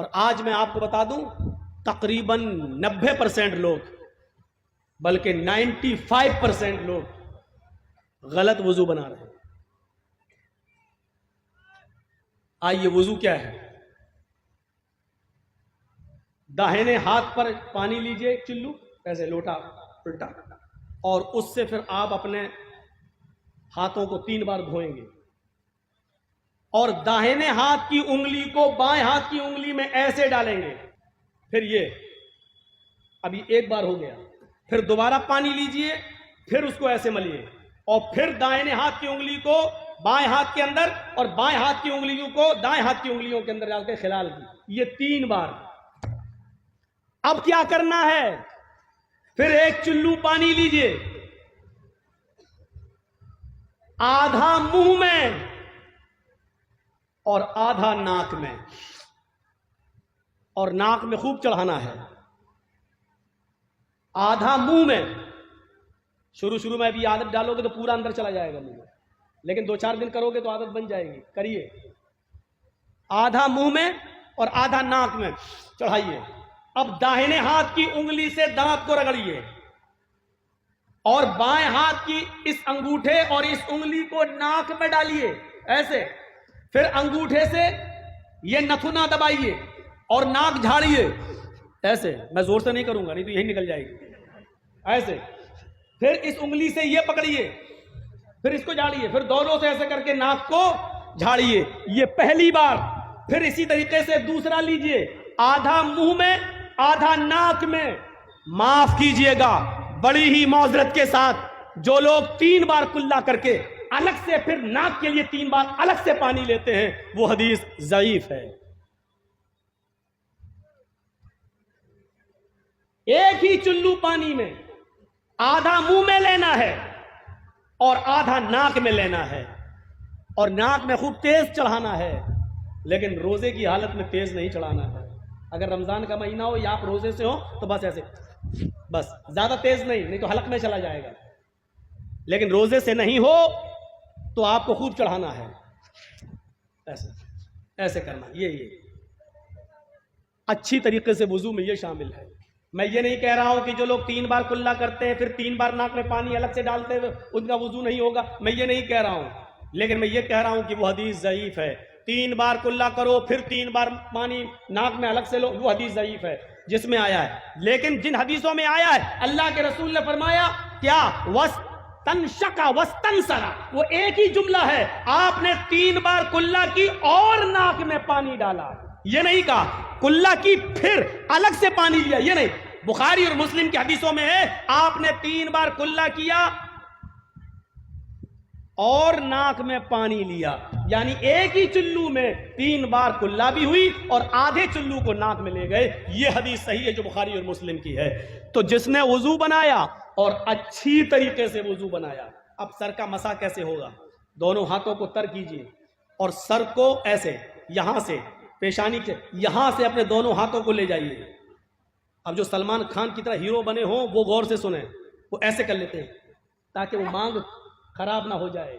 اور آج میں آپ کو بتا دوں تقریباً 90% لوگ بلکہ 95% لوگ غلط وضو بنا رہے ہیں۔ آئیے وضو کیا ہے؟ داہنے ہاتھ پر پانی لیجئے چلو ایسے لوٹا الٹا، اور اس سے پھر آپ اپنے ہاتھوں کو 3 بار دھوئیں گے، اور داہنے ہاتھ کی انگلی کو بائیں ہاتھ کی انگلی میں ایسے ڈالیں گے، پھر یہ ابھی 1 بار ہو گیا، پھر دوبارہ پانی لیجئے، پھر اس کو ایسے ملیے، اور پھر دائیں ہاتھ کی انگلی کو بائیں ہاتھ کے اندر اور بائیں ہاتھ کی انگلیوں کو دائیں ہاتھ کی انگلیوں کے اندر ڈال کے خلال کی، یہ 3 بار۔ اب کیا کرنا ہے؟ پھر 1 چلو پانی لیجئے، آدھا منہ میں اور آدھا ناک میں، اور ناک میں خوب چڑھانا ہے، آدھا منہ میں۔ شروع میں بھی عادت ڈالو گے تو پورا اندر چلا جائے گا منہ میں، لیکن 2-4 دن کرو گے تو عادت بن جائے گی، کریے۔ آدھا منہ میں اور آدھا ناک میں چڑھائیے۔ اب داہنے ہاتھ کی انگلی سے دانت کو رگڑیے، اور بائیں ہاتھ کی اس انگوٹھے اور اس انگلی کو ناک میں ڈالیے ایسے، پھر انگوٹھے سے یہ نتھنا دبائیے اور ناک جھاڑیے ایسے، میں زور سے نہیں کروں گا نہیں تو یہی نکل جائے گی، ایسے۔ پھر اس انگلی سے یہ پکڑیے، پھر اس کو جھاڑیے، پھر دونوں سے ایسے کر کے ناک کو جھاڑیے، یہ پہلی بار۔ پھر اسی طریقے سے دوسرا لیجئے، آدھا منہ میں آدھا ناک میں۔ معاف کیجئے گا بڑی ہی معذرت کے ساتھ، جو لوگ 3 بار کلا کر کے الگ سے پھر ناک کے لیے 3 بار الگ سے پانی لیتے ہیں، وہ حدیث ضعیف ہے۔ ایک ہی چلو پانی میں آدھا منہ میں لینا ہے اور آدھا ناک میں لینا ہے، اور ناک میں خوب تیز چڑھانا ہے، لیکن روزے کی حالت میں تیز نہیں چڑھانا ہے۔ اگر رمضان کا مہینہ ہو یا آپ روزے سے ہو تو بس ایسے، بس زیادہ تیز نہیں تو حلق میں چلا جائے گا، لیکن روزے سے نہیں ہو تو آپ کو خوب چڑھانا ہے، ایسے ایسے کرنا۔ یہ اچھی طریقے سے وضو میں یہ شامل ہے۔ میں یہ نہیں کہہ رہا ہوں کہ جو لوگ 3 بار کلا کرتے ہیں پھر 3 بار ناک میں پانی الگ سے ڈالتے ہوئے ان کا وضو نہیں ہوگا، میں یہ نہیں کہہ رہا ہوں، لیکن میں یہ کہہ رہا ہوں کہ وہ حدیث ضعیف ہے۔ 3 بار کلا کرو پھر 3 بار پانی ناک میں الگ سے لو، وہ حدیث ضعیف ہے جس میں آیا ہے۔ لیکن جن حدیثوں میں آیا ہے اللہ کے رسول نے فرمایا کیا؟ وَاسْتَنْشَقَ وَاسْتَنْسَرَ، وہ ایک ہی جملہ ہے، آپ نے 3 بار کلا کی اور ناک میں پانی ڈالا، یہ نہیں کہا کلا کی پھر الگ سے پانی لیا، یہ نہیں۔ بخاری اور مسلم کی حدیثوں میں ہے آپ نے 3 بار کلا کیا اور ناک میں پانی لیا، یعنی ایک ہی چلو میں 3 بار کلا بھی ہوئی اور آدھے چلو کو ناک میں لے گئے۔ یہ حدیث صحیح ہے جو بخاری اور مسلم کی ہے۔ تو جس نے وضو بنایا اور اچھی طریقے سے وضو بنایا، اب سر کا مسح کیسے ہوگا؟ دونوں ہاتھوں کو تر کیجئے اور سر کو ایسے یہاں سے پیشانی کے یہاں سے اپنے دونوں ہاتھوں کو لے جائیے۔ اب جو سلمان خان کی طرح ہیرو بنے ہوں وہ غور سے سنیں، وہ ایسے کر لیتے ہیں تاکہ وہ مانگ خراب نہ ہو جائے،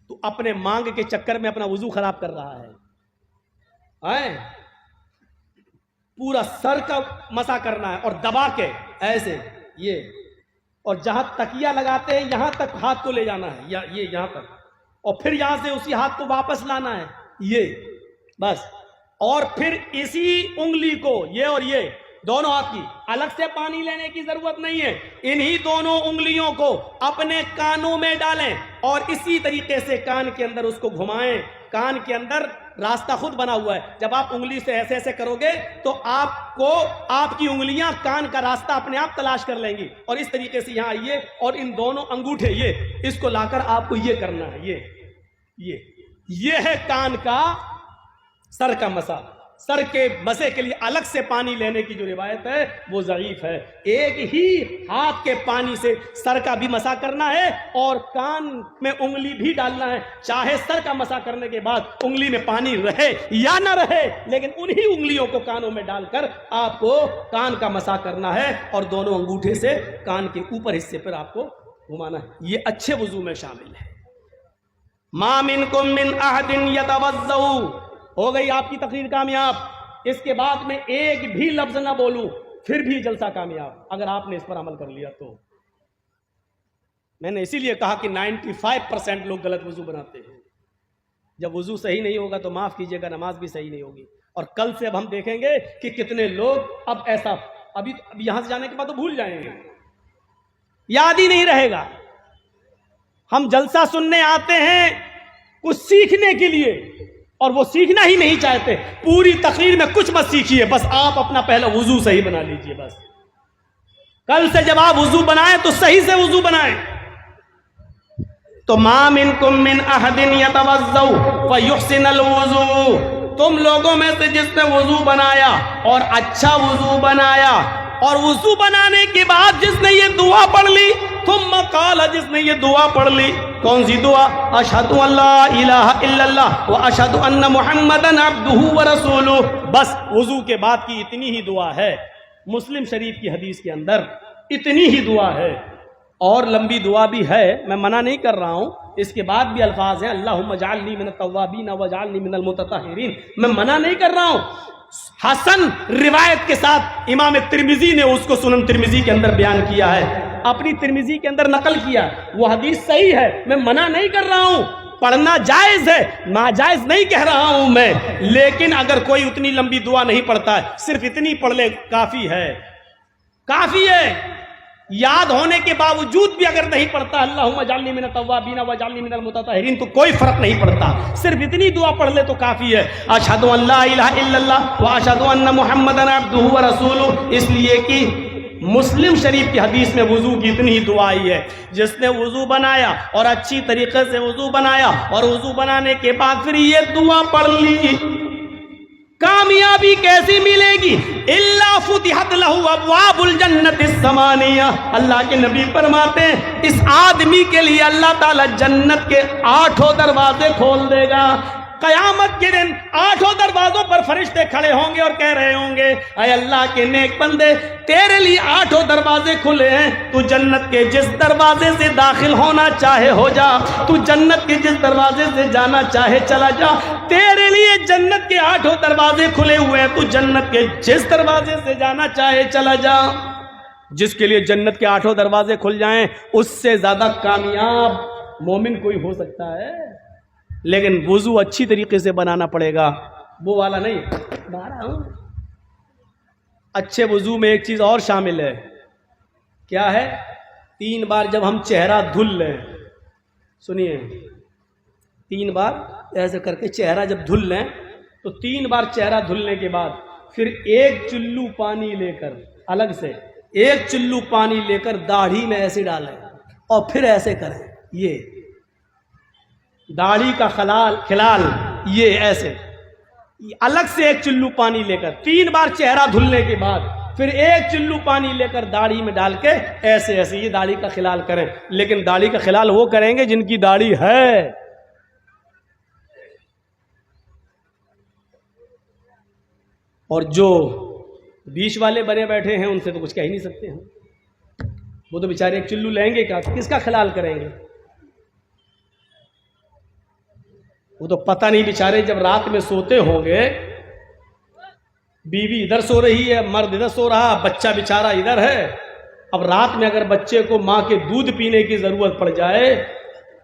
تو اپنے مانگ کے چکر میں اپنا وضو خراب کر رہا ہے۔ پورا سر کا مسح کرنا ہے اور دبا کے ایسے، یہ، اور جہاں تکیہ لگاتے ہیں یہاں تک ہاتھ کو لے جانا ہے، یہ یہاں تک، اور پھر یہاں سے اسی ہاتھ کو واپس لانا ہے، یہ بس۔ اور پھر اسی انگلی کو، یہ اور یہ دونوں ہاتھ کی، الگ سے پانی لینے کی ضرورت نہیں ہے، انہی دونوں انگلیوں کو اپنے کانوں میں ڈالیں اور اسی طریقے سے کان کے اندر اس کو گھمائیں۔ کان کے اندر راستہ خود بنا ہوا ہے، جب آپ انگلی سے ایسے ایسے کرو گے تو آپ کی انگلیاں کان کا راستہ اپنے آپ تلاش کر لیں گی، اور اس طریقے سے یہاں آئیے اور ان دونوں انگوٹھے اس کو لا کر آپ کو یہ کرنا ہے، یہ ہے کان کا سر کا مسح۔ سر کے مسح کے لیے الگ سے پانی لینے کی جو روایت ہے وہ ضعیف ہے۔ ایک ہی ہاتھ کے پانی سے سر کا بھی مسح کرنا ہے اور کان میں انگلی بھی ڈالنا ہے، چاہے سر کا مسح کرنے کے بعد انگلی میں پانی رہے یا نہ رہے، لیکن انہی انگلیوں کو کانوں میں ڈال کر آپ کو کان کا مسح کرنا ہے اور دونوں انگوٹھے سے کان کے اوپر حصے پر آپ کو گھمانا ہے۔ یہ اچھے وضو میں شامل ہے۔ ما منکم من احد یتوضؤ ہو گئی آپ کی تقریر کامیاب. اس کے بعد میں ایک بھی لفظ نہ بولوں پھر بھی جلسہ کامیاب اگر آپ نے اس پر عمل کر لیا تو. میں نے اسی لیے کہا کہ 95% لوگ غلط وضو بناتے ہیں. جب وضو صحیح نہیں ہوگا تو معاف کیجیے گا نماز بھی صحیح نہیں ہوگی. اور کل سے اب ہم دیکھیں گے کہ کتنے لوگ اب ایسا ابھی یہاں سے جانے کے بعد تو بھول جائیں گے, یاد ہی نہیں رہے گا. ہم جلسہ سننے آتے ہیں کچھ سیکھنے کے لیے اور وہ سیکھنا ہی نہیں چاہتے. پوری تقریر میں کچھ مت سیکھیے, بس آپ اپنا پہلا وضو صحیح بنا لیجئے. بس کل سے جب آپ وضو بنائیں تو صحیح سے وضو بنائیں. تو ما منکم من احد یتوضؤ فیحسن الوضوء, تم لوگوں میں سے جس نے وضو بنایا اور اچھا وضو بنایا اور وضو بنانے کے بعد جس نے یہ دعا پڑھ لی, ثم قال, جس نے یہ دعا پڑھ لی, کون سی دعا؟ اشہد ان لا الہ الا اللہ واشہد ان محمدا عبدہ ورسولہ. بس وضو کے بعد کی اتنی ہی دعا ہے. مسلم شریف کی حدیث کے اندر اتنی ہی دعا ہے. اور لمبی دعا بھی ہے, میں منع نہیں کر رہا ہوں. اس کے بعد بھی الفاظ ہیں اللہم اجعلنی من التوابین واجعلنی من المتطہرین, میں منع نہیں کر رہا ہوں. حسن روایت کے ساتھ امام ترمذی نے اس کو سنن ترمذی کے اندر بیان کیا ہے, اپنی ترمذی کے اندر نقل کیا. وہ حدیث صحیح ہے, میں منع نہیں کر رہا ہوں. پڑھنا جائز ہے, ناجائز نہیں کہہ رہا ہوں میں. لیکن اگر کوئی اتنی لمبی دعا نہیں پڑھتا ہے, صرف اتنی پڑھ لے کافی ہے, کافی ہے. یاد ہونے کے باوجود بھی اگر نہیں پڑھتا اللہم اجعلنی من التوابین واجعلنی من المتطہرین تو کوئی فرق نہیں پڑتا, صرف اتنی دعا پڑھ لے تو کافی ہے. اشہد ان لا الہ الا اللہ واشہد ان محمدا عبدہ ورسولہ, اس لیے کہ مسلم شریف کی حدیث میں وضو کی اتنی ہی دعا آئی ہے. جس نے وضو بنایا اور اچھی طریقے سے وضو بنایا اور وضو بنانے کے بعد پھر یہ دعا پڑھ لی, کامیابی کیسی ملے گی؟ الا فتحت لہ ابواب الجنت الثمانیہ. اللہ کے نبی فرماتے ہیں اس آدمی کے لیے اللہ تعالی جنت کے 8 دروازے کھول دے گا. قیامت کے دن 8 دروازوں پر فرشتے کھڑے ہوں گے اور کہہ رہے ہوں گے اے اللہ کے نیک بندے, تیرے لیے 8 دروازے کھلے ہیں, تو جنت کے جس دروازے سے داخل ہونا چاہے ہو جا, تو جنت کے جس دروازے سے جانا چاہے چلا جا. تیرے لیے جنت کے 8 دروازے کھلے ہوئے ہیں, تو جنت کے جس دروازے سے جانا چاہے چلا جا. جس کے لیے جنت کے 8 دروازے کھل جائیں اس سے زیادہ کامیاب مومن کوئی ہو سکتا ہے. لیکن وضو اچھی طریقے سے بنانا پڑے گا, وہ والا نہیں. اچھے وضو میں ایک چیز اور شامل ہے, کیا ہے؟ 3 بار جب ہم چہرہ دھل لیں, سنیے, 3 بار ایسے کر کے چہرہ جب دھل لیں تو 3 بار چہرہ دھلنے کے بعد پھر 1 چلو پانی لے کر, الگ سے 1 چلو پانی لے کر داڑھی میں ایسے ڈالیں اور پھر ایسے کریں. یہ داڑھی کا خلال یہ ایسے الگ سے 1 چلو پانی لے کر 3 بار چہرہ دھلنے کے بعد پھر 1 چلو پانی لے کر داڑھی میں ڈال کے ایسے ایسے یہ داڑھی کا خلال کریں. لیکن داڑھی کا خلال وہ کریں گے جن کی داڑھی ہے. اور جو بیچ والے بنے بیٹھے ہیں ان سے تو کچھ کہہ ہی نہیں سکتے ہیں, وہ تو بیچارے 1 چلو لیں گے, کس کا خلال کریں گے؟ وہ تو پتہ نہیں بیچارے جب رات میں سوتے ہوں گے, بیوی ادھر سو رہی ہے, مرد ادھر سو رہا, بچہ بیچارہ ادھر ہے. اب رات میں اگر بچے کو ماں کے دودھ پینے کی ضرورت پڑ جائے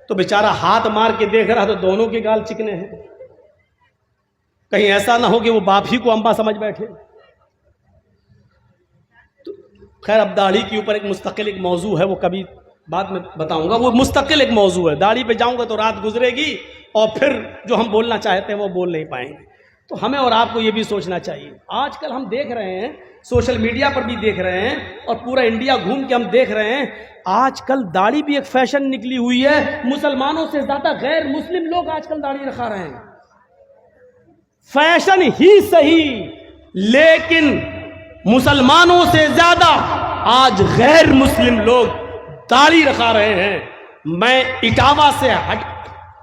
تو بیچارہ ہاتھ مار کے دیکھ رہا تو دونوں کے گال چکنے ہیں. کہیں ایسا نہ ہو کہ وہ باپ ہی کو اماں سمجھ بیٹھے. تو خیر, اب داڑھی کے اوپر ایک مستقل ایک موضوع ہے, وہ کبھی بعد میں بتاؤں گا. وہ مستقل ایک موضوع ہے. داڑھی پہ جاؤں گا تو رات گزرے گی اور پھر جو ہم بولنا چاہتے ہیں وہ بول نہیں پائیں گے. تو ہمیں اور آپ کو یہ بھی سوچنا چاہیے. آج کل ہم دیکھ رہے ہیں, سوشل میڈیا پر بھی دیکھ رہے ہیں اور پورا انڈیا گھوم کے ہم دیکھ رہے ہیں, آج کل داڑھی بھی ایک فیشن نکلی ہوئی ہے. مسلمانوں سے زیادہ غیر مسلم لوگ آج کل داڑھی رکھا رہے ہیں. فیشن ہی صحیح, لیکن مسلمانوں سے زیادہ آج غیر مسلم لوگ داڑھی رکھا رہے ہیں. میں اٹاوا سے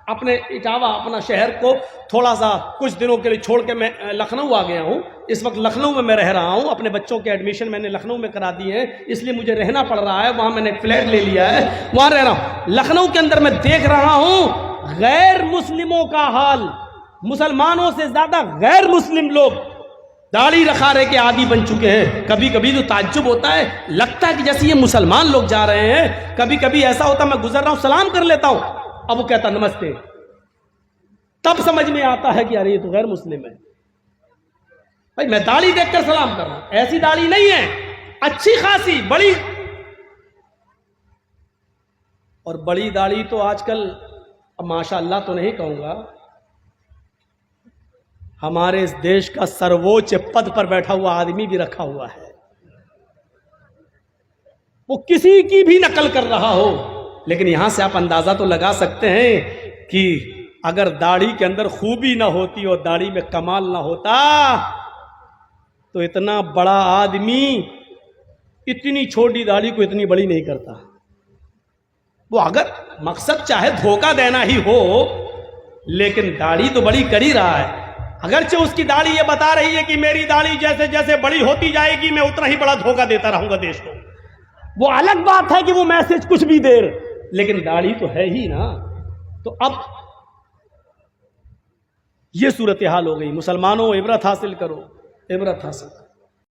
اپنا شہر کو تھوڑا سا کچھ دنوں کے لیے چھوڑ کے میں لکھنؤ آ گیا ہوں. اس وقت لکھنؤ میں رہ رہا ہوں. اپنے بچوں کے ایڈمیشن میں نے لکھنؤ میں کرا دی ہے, اس لیے مجھے رہنا پڑ رہا ہے. وہاں میں نے ایک فلیٹ لے لیا ہے, وہاں رہ رہا ہوں. لکھنؤ کے اندر میں دیکھ رہا ہوں غیر مسلموں کا حال, مسلمانوں سے زیادہ غیر مسلم لوگ داڑھی رکھارے کے عادی بن چکے ہیں. کبھی کبھی تو تعجب ہوتا ہے, لگتا ہے کہ جیسے یہ مسلمان لوگ جا رہے ہیں. کبھی کبھی ایسا ہوتا میں گزر رہا ہوں سلام کر لیتا ہوں, اب وہ کہتا نمستے, تب سمجھ میں آتا ہے کہ یار یہ تو غیر مسلم ہے. بھائی میں داڑھی دیکھ کر سلام کر رہا ہوں, ایسی داڑھی نہیں ہے, اچھی خاصی بڑی. اور بڑی داڑھی تو آج کل اب ماشاء اللہ تو نہیں کہوں گا, ہمارے اس دیش کا سرووچ پد پر بیٹھا ہوا آدمی بھی رکھا ہوا ہے. وہ کسی کی بھی نقل کر رہا ہو, لیکن یہاں سے آپ اندازہ تو لگا سکتے ہیں کہ اگر داڑھی کے اندر خوبی نہ ہوتی اور داڑھی میں کمال نہ ہوتا تو اتنا بڑا آدمی اتنی چھوٹی داڑھی کو اتنی بڑی نہیں کرتا. وہ اگر مقصد چاہے دھوکہ دینا ہی ہو, لیکن داڑھی تو بڑی کر ہی رہا ہے. اگرچہ اس کی داڑھی یہ بتا رہی ہے کہ میری داڑھی جیسے جیسے بڑی ہوتی جائے گی میں اتنا ہی بڑا دھوکہ دیتا رہوں گا دیش کو. وہ الگ بات ہے کہ وہ میسج کچھ بھی دے, لیکن داڑھی تو ہے ہی نا. تو اب یہ صورتحال ہو گئی. مسلمانوں عبرت حاصل کرو, عبرت حاصل کرو.